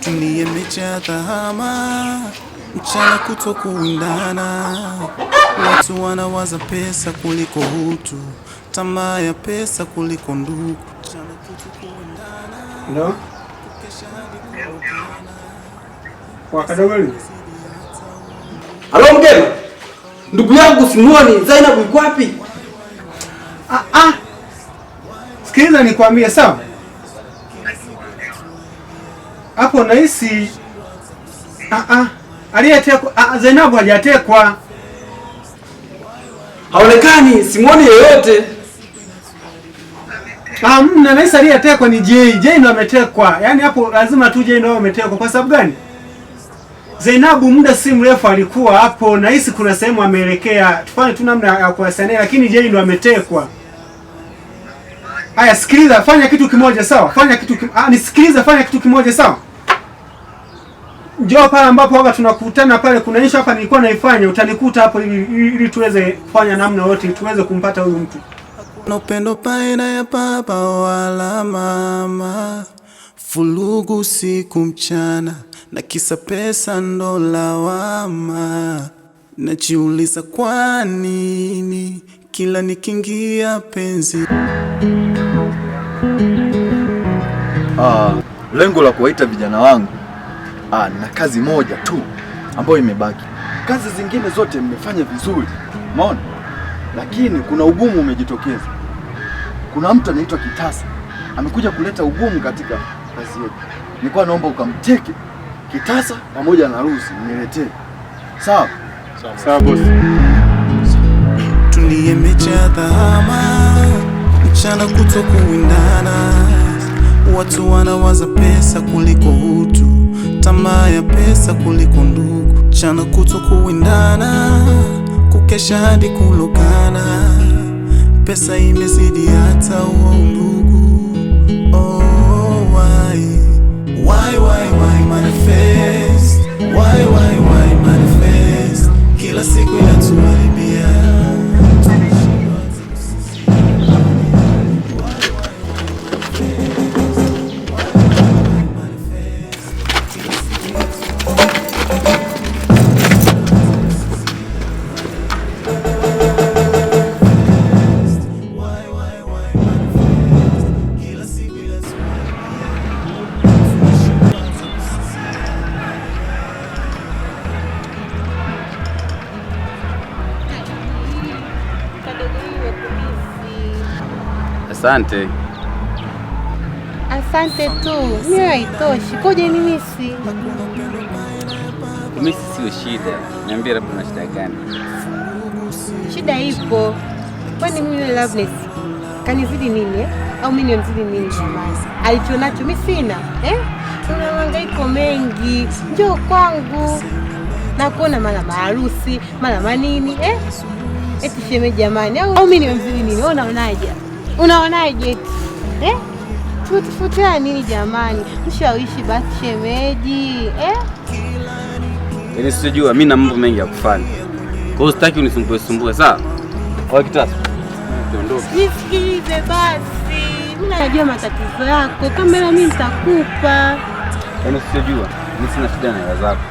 Dunia imejaa dhahama, mchana kutwa kuindana. Watu wanawaza pesa kuliko utu, tamaa ya pesa kuliko ndugu. Mchana kutwa kuindana. No? Kwa kadogoli. Halo mgeni. Ndugu yangu simuoni, Zainabu yuko wapi? Sikiliza nikwambie sawa? Hapo nahisi aliyetekwa Zainabu hajatekwa. Haonekani, simuoni yeyote. Hamna, nahisi aliyetekwa ni Jay. Jay ndo ametekwa. Yaani hapo lazima tu Jay ndo ametekwa. Kwa sababu gani? Zainabu muda si mrefu alikuwa hapo, nahisi kuna sehemu ameelekea. Tufanye tu namna ya kuwasiliana, lakini Jay ndo ametekwa. Haya, sikiliza, fanya kitu kimoja sawa? Nisikilize, fanya kitu kimoja sawa? Njoo pale ambapo hapa tunakutana pale, kuna issue hapa nilikuwa naifanya, utanikuta hapo ili tuweze kufanya namna yote tuweze kumpata huyu mtu. Na upendo baina ya baba wala mama, fulugu siku mchana, na kisa pesa ndo lawama. Najiuliza kwa nini kila nikiingia penzi. Lengo la kuwaita vijana wangu na kazi moja tu ambayo imebaki. Kazi zingine zote mmefanya vizuri, umeona? Lakini kuna ugumu umejitokeza. Kuna mtu anaitwa Kitasa amekuja kuleta ugumu katika kazi yetu. Nilikuwa naomba ukamteke Kitasa pamoja na Rusi niletee. Sawa? Sawa boss. Dunia imejaa dhahama, mchana kutwa kuindana. Watu wanawaza pesa kuliko utu, tamaa ya pesa kuliko ndugu. Mchana kutwa kuindana, kukesha hadi kulogana. Pesa imezidi hata uo ndugu. Oh, why manifest? Why manifest? Kila siku inatuharibia. Asante. Asante tu. Mimi haitoshi. Koje ni misi? Misi sio shida. Niambie labda una shida gani? Shida ipo. Kwani mimi yule Loveness kanizidi nini au mimi nimzidi nini jamani? Alichonacho mimi sina. Kuna mangaiko mengi. Njoo kwangu. Na kuona mara maharusi, mara manini, eti shemeji jamani. Au mimi nimzidi nini? Unaonaje? Tufutia nini jamani? Mshawishi basi shemeji, Yaani sijui mimi na mambo mengi ya kufanya. Kwa hiyo sitaki unisumbue sawa? Kwa Kitasa. Tuondoke. Nisikilize basi. Mimi najua matatizo yako. Kama mimi nitakupa. Yaani sijui mimi sina shida na hela zako.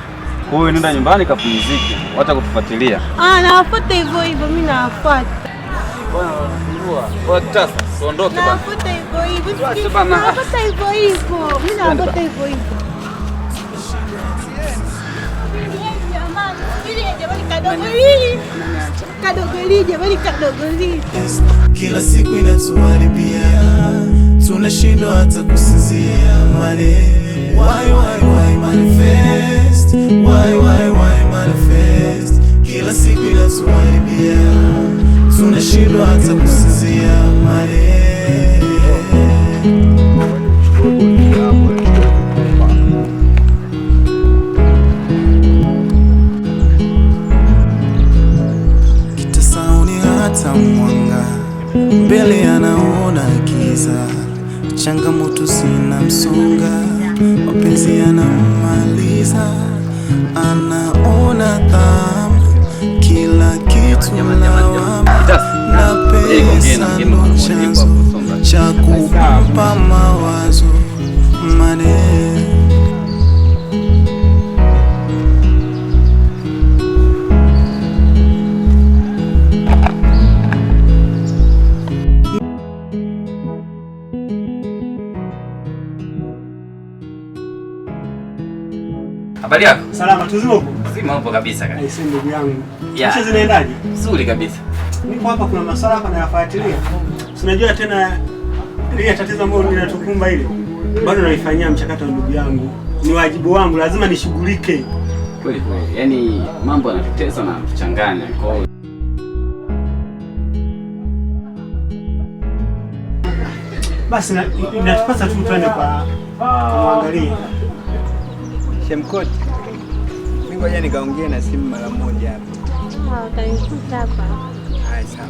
Kwa hiyo nenda nyumbani kapumzike. Wacha kutufuatilia. Nawafuata hivyo mimi nawafuata. Kwa Kitasa, tuondoke bana. Nawafuata hivyo. Nawafuata hivyo. Mimi nawafuata hivyo. Kadogoli. Kila siku inatuharibia, tunashindwa hata kusinzia. Why manifest? Why manifest? Kila siku inatuharibia, tunashindwa hata kusinzia. Kitasauni hata mwanga, mbele anaona giza. Changamoto zina msonga, mapenzi yanamaliza. Anaona dhamu, kila kitu lawama. Na pesa ndo chanzo cha kumpa mawazo. Habari yako? Salama tuzipo. Sima hapo kabisa kaka. Aisee ndugu yangu. Yeah. Sasa zinaendaje? Nzuri kabisa. Niko hapa kuna masuala hapa nayafuatilia. Unajua tena ile tatizo ambalo linatukumba ile. Bado naifanyia mchakato wa ndugu yangu. Ni wajibu wangu, lazima nishughulike. Kweli kweli. Yaani mambo yanatutesa na kuchanganya. Kwa hiyo basi inatupasa tu twende kwa muangalie. Shemkoti. Mimi ngoja nikaongea na simu mara moja hapa. Utanikuta hapa. Haya sawa.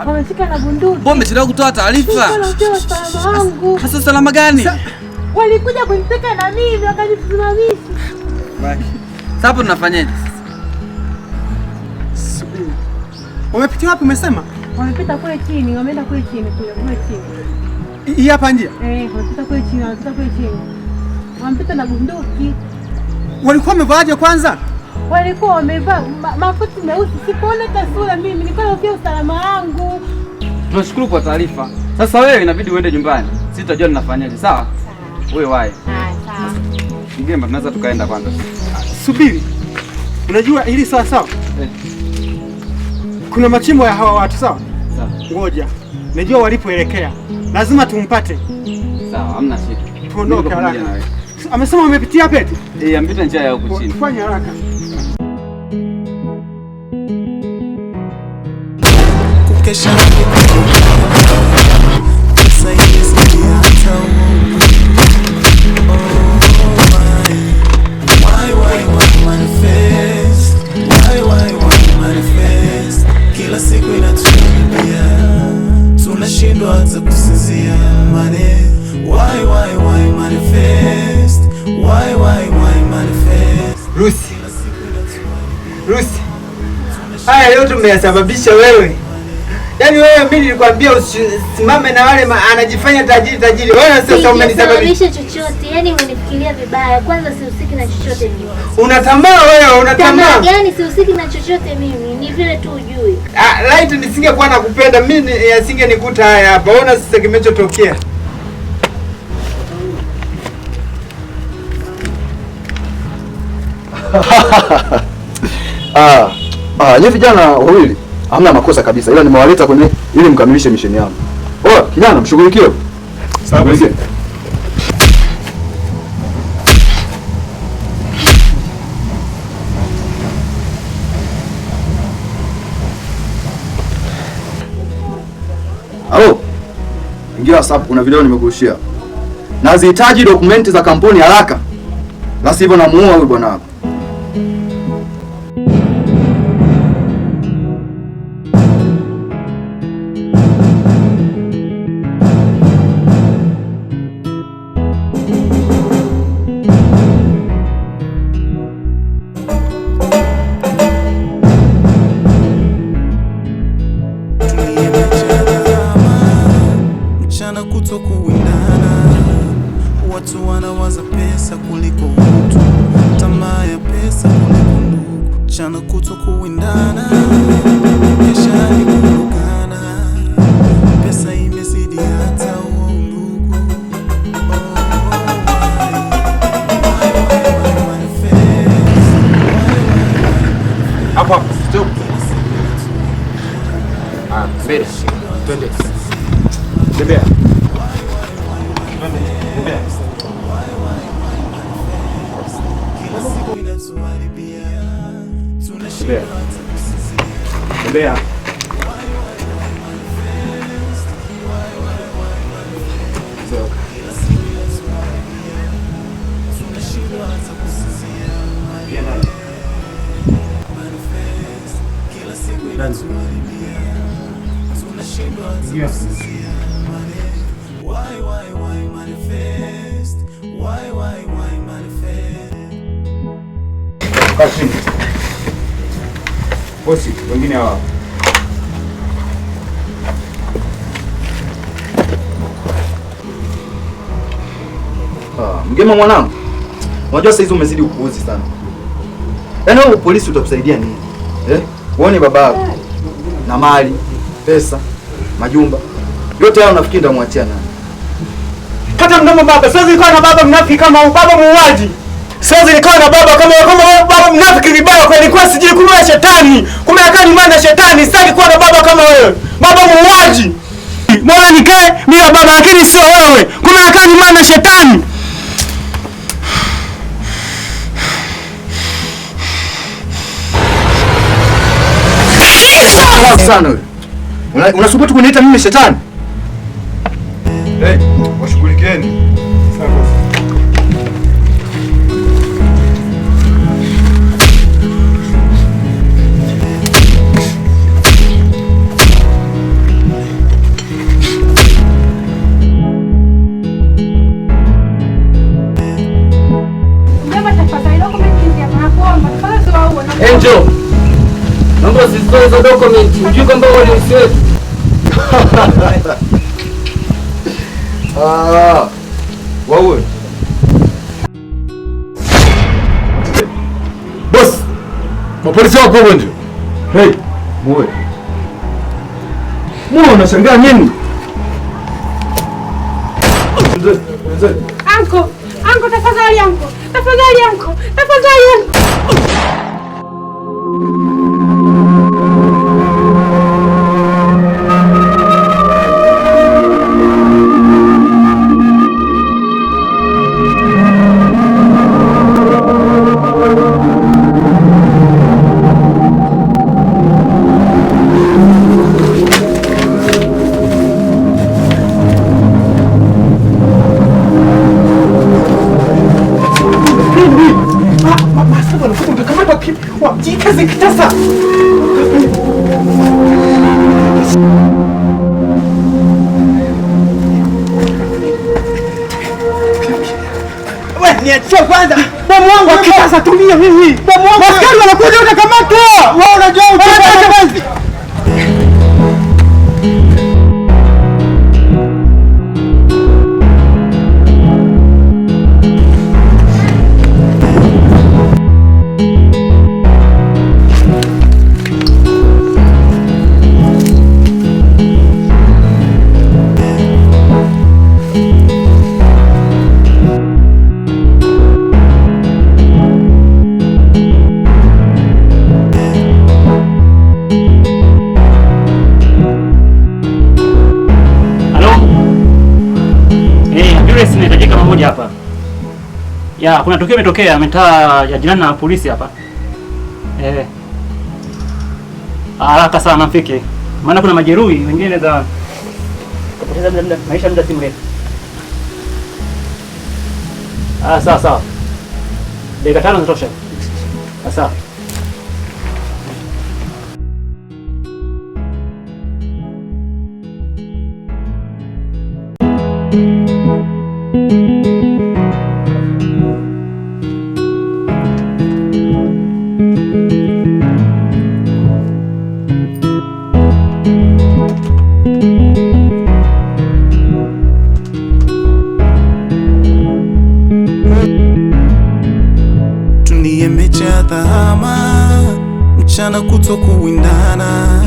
Wamefika na bunduki. Mbona umechelewa kutoa taarifa? Usalama wangu. Hasa usalama gani? Walikuja kuniteka na mimi wakanisimamisha. Baki. Sasa hapo tunafanyaje? Wamepitia wapi umesema? Wamepita kule chini, wameenda kule chini, kule chini. Hii hapa njia? Wamepita kule chini, wamepita kule chini. Wamepita na bunduki. Walikuwa wamevaaje kwanza? Walikuwa wamevaa mafuti meusi. Sikuona taswira mimi, nilikuwa nafia usalama wangu. tunashukuru kwa taarifa. Sasa wewe inabidi uende nyumbani. Sisi tutajua ninafanyaje, sawa? Wewe wae. Sawa. Ngema tunaweza tukaenda kwanza. Subiri. Unajua hili sawa sawa? Kuna machimbo ya hawa watu sawa? Sawa. Ngoja. Najua walipoelekea. Lazima tumpate. Sawa, hamna shida. Tuondoke haraka. Amesema wamepitia pete? Ampita njia ya huko chini. Fanya haraka. Kukesha usaidizi hata why manifest, why manifest, kila siku inatuibia, tunashindwa hata kusinzia mane. Why manifest, why manifest. Rusi. Haya yote umeyasababisha wewe. Yaani wewe mimi nilikwambia usimame na wale anajifanya tajiri. Wewe sasa umenisababisha chochote. Yaani umenifikiria vibaya. Kwanza sihusiki na chochote mimi. Una tamaa wewe, una tamaa. Yaani sihusiki na chochote mimi. Ni vile tu ujui. Light nisingekuwa nakupenda mimi yasingenikuta haya hapa. Ona sasa kimechotokea. Nyie vijana wawili hamna makosa kabisa, ila nimewaleta kwenye ili mkamilishe misheni yangu. Kijana mshughulikie. Sawa basi. Halo. Ingia WhatsApp, kuna video nimekurushia. Nazihitaji dokumenti za kampuni haraka. La sivyo namuua huyu bwana wako. Mchana kuto kuwindana, watu wanawaza pesa kuliko utu, tamaa ya pesa kuliko ndugu. Mchana kuto kuwindana, kesha ni Mbele. Twende. Tembea. Tembea. Tembea. Tembea. Bosi, wengine hawa. Mgema mwanangu, unajua sasa hizo umezidi upuuzi sana. Yaani wewe polisi utakusaidia nini? Uone babako na mali, pesa, majumba. Yote hayo unafikiri ndamwachia nani? Hata mdomo baba, siwezi nikawa na baba mnafiki kama huyu, baba muuaji. Siwezi nikawa na baba kama baba mnafiki vibaya kwa nilikuwa sijui kumbe shetani. Kumbe akani mwana shetani, sitaki kuwa na baba kama wewe. Baba muuaji. Mbona nikae mimi baba lakini sio wewe. Kumbe akani mwana shetani. Sana wewe. Unasubutu kuniita mimi shetani? Washughulikieni. Sawa. Angel. Naomba usitoe hizo document. Unajua kwamba wale usiwetu. Wawe. Boss. Mapolisi wapo hapo nje. Hey, muwe. Unashangaa nini? Anko, tafadhali anko. Tafadhali anko. Tafadhali anko. Jikaze kitasa. Wewe niachie kwanza. Bomu wangu akitasa tumia mimi. Bomu wangu. Askari wanakuja utakamata. Wewe unajua utakaje? Inahitajika mmoja hapa. Ya, kuna tukio imetokea mitaa ya jirani na polisi hapa. Haraka sana mfike. Maana kuna majeruhi wengine za kupoteza maisha muda si mrefu. Sawa. Dakika 5 zinatosha. Sawa. Dunia imejaa dhama, mchana kutwa kuwindana.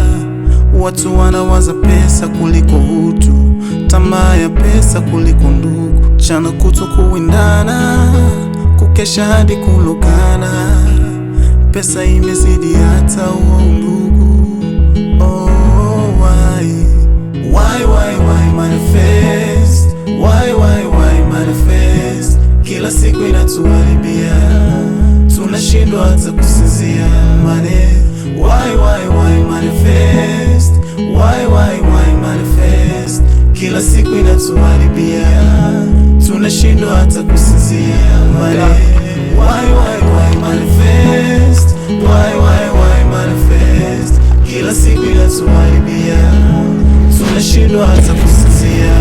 Watu wanawaza pesa kuliko utu, tamaa ya pesa kuliko ndugu. Mchana kutwa kuwindana, kukesha hadi kulogana. Pesa imezidi hata uo ndugu. Oh, why? kila siku inatuharibia, tunashindwa hata kusinzia. Why manifest? Why manifest? Kila siku inatuharibia, tunashindwa hata kusinzia.